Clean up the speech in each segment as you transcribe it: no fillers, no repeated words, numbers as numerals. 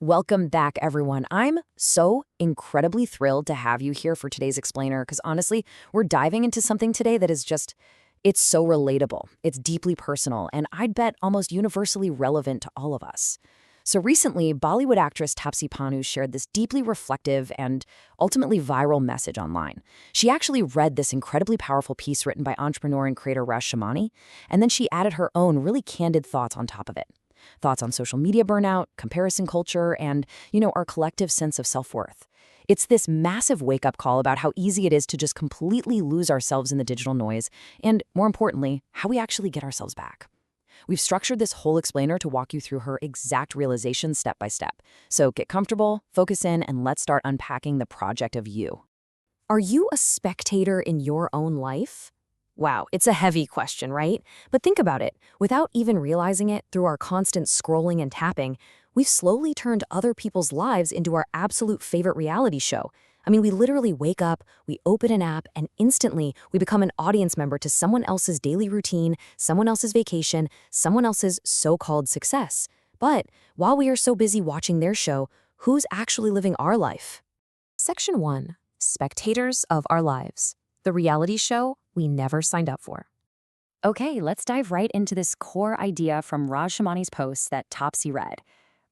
Welcome back, everyone. I'm so incredibly thrilled to have you here for today's explainer because honestly, we're diving into something today that is just, it's so relatable. It's deeply personal, and I'd bet almost universally relevant to all of us. So recently, Bollywood actress Taapsee shared this deeply reflective and ultimately viral message online. She actually read this incredibly powerful piece written by entrepreneur and creator Raj Shamani, and then she added her own really candid thoughts on top of it. Thoughts on social media burnout, comparison culture, and, our collective sense of self-worth. It's this massive wake-up call about how easy it is to just completely lose ourselves in the digital noise, and, more importantly, how we actually get ourselves back. We've structured this whole explainer to walk you through her exact realizations step by step. So get comfortable, focus in, and let's start unpacking the project of you. Are you a spectator in your own life? Wow, it's a heavy question, right? But think about it. Without even realizing it, through our constant scrolling and tapping, we've slowly turned other people's lives into our absolute favorite reality show. I mean, we literally wake up, we open an app, and instantly we become an audience member to someone else's daily routine, someone else's vacation, someone else's so-called success. But while we are so busy watching their show, who's actually living our life? Section 1. Spectators of our lives. The reality show we never signed up for. Okay, let's dive right into this core idea from Raj Shamani's post that Taapsee read.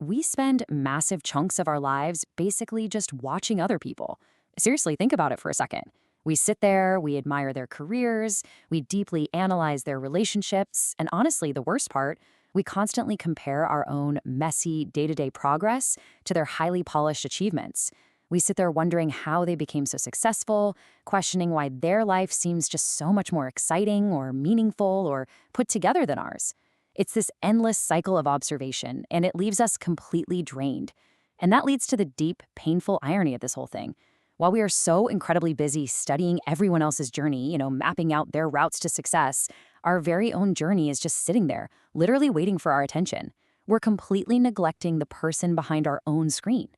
We spend massive chunks of our lives basically just watching other people. Seriously, think about it for a second. We sit there, we admire their careers, we deeply analyze their relationships, and honestly, the worst part, we constantly compare our own messy day-to-day progress to their highly polished achievements. We sit there wondering how they became so successful, questioning why their life seems just so much more exciting or meaningful or put together than ours. It's this endless cycle of observation, and it leaves us completely drained. And that leads to the deep, painful irony of this whole thing. While we are so incredibly busy studying everyone else's journey, mapping out their routes to success, our very own journey is just sitting there, literally waiting for our attention. We're completely neglecting the person behind our own screen.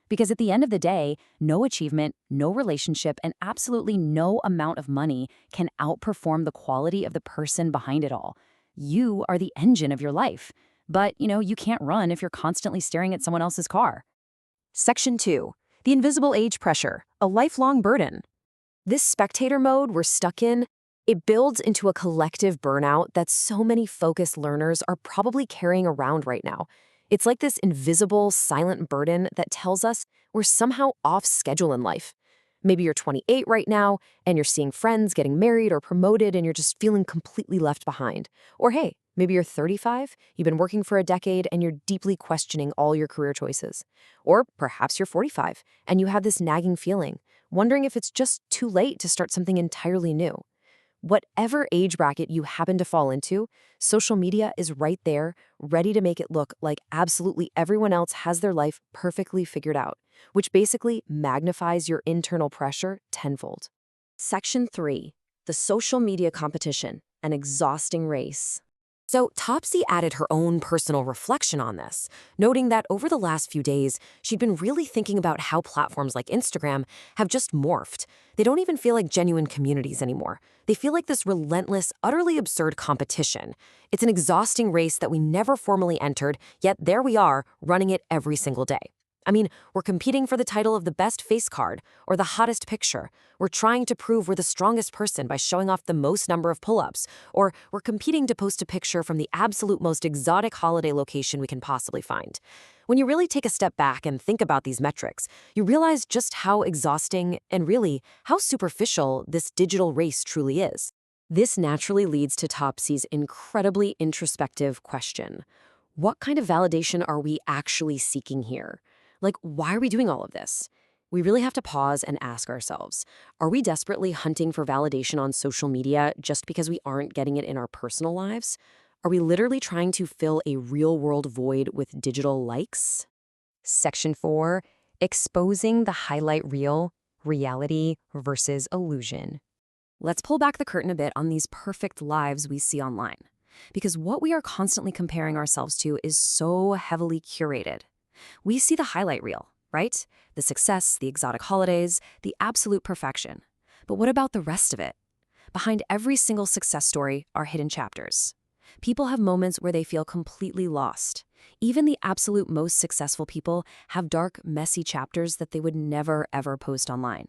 Because at the end of the day, no achievement, no relationship, and absolutely no amount of money can outperform the quality of the person behind it all. You are the engine of your life. But, you can't run if you're constantly staring at someone else's car. Section 2. The invisible age pressure, a lifelong burden. This spectator mode we're stuck in, it builds into a collective burnout that so many focused learners are probably carrying around right now. It's like this invisible, silent burden that tells us we're somehow off schedule in life. Maybe you're 28 right now, and you're seeing friends getting married or promoted, and you're just feeling completely left behind. Or hey, maybe you're 35, you've been working for a decade, and you're deeply questioning all your career choices. Or perhaps you're 45, and you have this nagging feeling, wondering if it's just too late to start something entirely new. Whatever age bracket you happen to fall into, social media is right there, ready to make it look like absolutely everyone else has their life perfectly figured out, which basically magnifies your internal pressure tenfold. Section 3. The social media competition, an exhausting race. So Taapsee added her own personal reflection on this, noting that over the last few days, she'd been really thinking about how platforms like Instagram have just morphed. They don't even feel like genuine communities anymore. They feel like this relentless, utterly absurd competition. It's an exhausting race that we never formally entered, yet there we are, running it every single day. I mean, we're competing for the title of the best face card or the hottest picture. We're trying to prove we're the strongest person by showing off the most number of pull-ups. Or we're competing to post a picture from the absolute most exotic holiday location we can possibly find. When you really take a step back and think about these metrics, you realize just how exhausting and really how superficial this digital race truly is. This naturally leads to Taapsee's incredibly introspective question. What kind of validation are we actually seeking here? Like, why are we doing all of this? We really have to pause and ask ourselves, are we desperately hunting for validation on social media just because we aren't getting it in our personal lives? Are we literally trying to fill a real-world void with digital likes? Section 4. Exposing the highlight reel, reality versus illusion. Let's pull back the curtain a bit on these perfect lives we see online. Because what we are constantly comparing ourselves to is so heavily curated. We see the highlight reel, right? The success, the exotic holidays, the absolute perfection. But what about the rest of it? Behind every single success story are hidden chapters. People have moments where they feel completely lost. Even the absolute most successful people have dark, messy chapters that they would never, ever post online.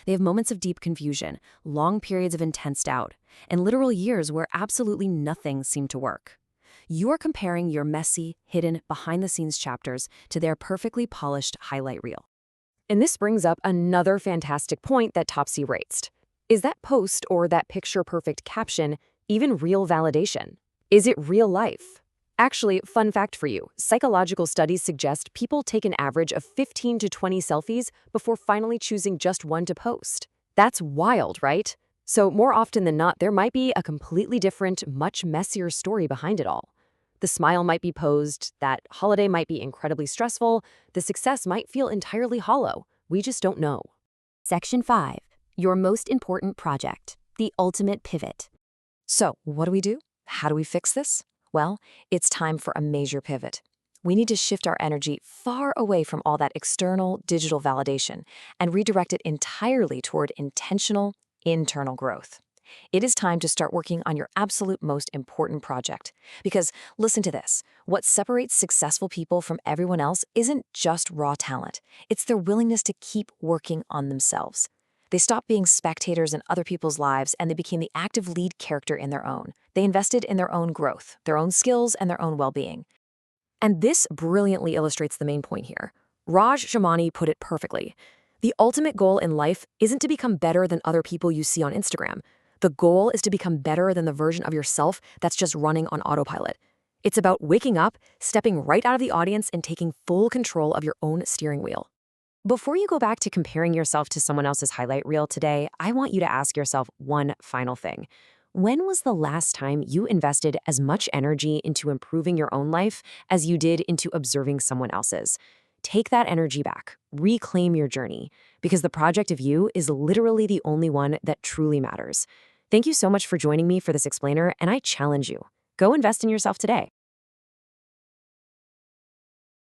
They have moments of deep confusion, long periods of intense doubt, and literal years where absolutely nothing seemed to work. You are comparing your messy, hidden, behind-the-scenes chapters to their perfectly polished highlight reel. And this brings up another fantastic point that Taapsee raised. Is that post or that picture-perfect caption even real validation? Is it real life? Actually, fun fact for you, psychological studies suggest people take an average of 15 to 20 selfies before finally choosing just one to post. That's wild, right? So more often than not, there might be a completely different, much messier story behind it all. The smile might be posed, that holiday might be incredibly stressful, the success might feel entirely hollow. We just don't know. Section 5. Your most important project. The ultimate pivot. So, what do? How do we fix this? Well, it's time for a major pivot. We need to shift our energy far away from all that external digital validation and redirect it entirely toward intentional, internal growth. It is time to start working on your absolute most important project. Because, listen to this, what separates successful people from everyone else isn't just raw talent. It's their willingness to keep working on themselves. They stopped being spectators in other people's lives and they became the active lead character in their own. They invested in their own growth, their own skills, and their own well-being. And this brilliantly illustrates the main point here. Raj Shamani put it perfectly. The ultimate goal in life isn't to become better than other people you see on Instagram. The goal is to become better than the version of yourself that's just running on autopilot. It's about waking up, stepping right out of the audience, and taking full control of your own steering wheel. Before you go back to comparing yourself to someone else's highlight reel today, I want you to ask yourself one final thing. When was the last time you invested as much energy into improving your own life as you did into observing someone else's? Take that energy back, reclaim your journey, because the project of you is literally the only one that truly matters. Thank you so much for joining me for this explainer, and I challenge you. Go invest in yourself today.